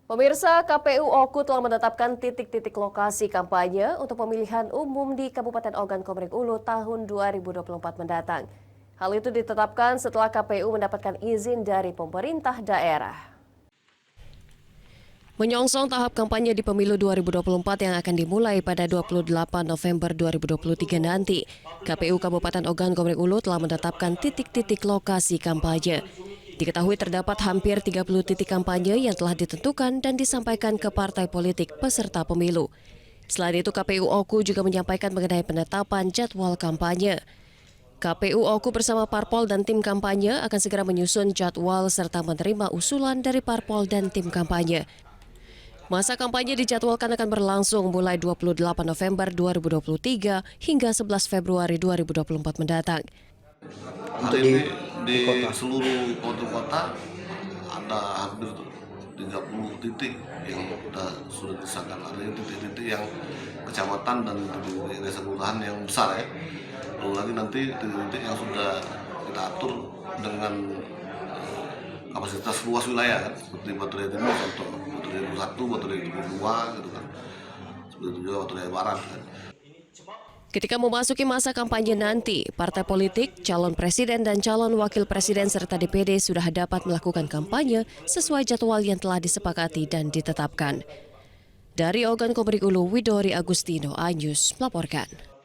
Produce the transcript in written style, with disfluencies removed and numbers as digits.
Pemirsa, KPU Oku telah menetapkan titik-titik lokasi kampanye untuk pemilihan umum di Kabupaten Ogan Komering Ulu tahun 2024 mendatang. Hal itu ditetapkan setelah KPU mendapatkan izin dari pemerintah daerah. Menyongsong tahap kampanye di pemilu 2024 yang akan dimulai pada 28 November 2023 nanti, KPU Kabupaten Ogan Komering Ulu telah menetapkan titik-titik lokasi kampanye. Diketahui terdapat hampir 30 titik kampanye yang telah ditentukan dan disampaikan ke partai politik peserta pemilu. Selain itu, KPU Oku juga menyampaikan mengenai penetapan jadwal kampanye. KPU Oku bersama parpol dan tim kampanye akan segera menyusun jadwal serta menerima usulan dari parpol dan tim kampanye. Masa kampanye dijadwalkan akan berlangsung mulai 28 November 2023 hingga 11 Februari 2024 mendatang. Hari ini di seluruh kota ada hampir 30 titik yang sudah disahkan. Ada titik-titik yang kecamatan dan titik-titik desa kelurahan yang besar ya. Lalu lagi nanti titik-titik yang sudah kita atur dengan kapasitas luas wilayah kan, seperti Batu Raya Timur contoh, Batu Raya 1, Batu Raya 2 gitu kan. Seperti itu juga Batu Raya Barat kan. Ketika memasuki masa kampanye nanti, partai politik, calon presiden dan calon wakil presiden serta DPD sudah dapat melakukan kampanye sesuai jadwal yang telah disepakati dan ditetapkan. Dari Ogan Komering Ulu, Widori Agustino, iNews melaporkan.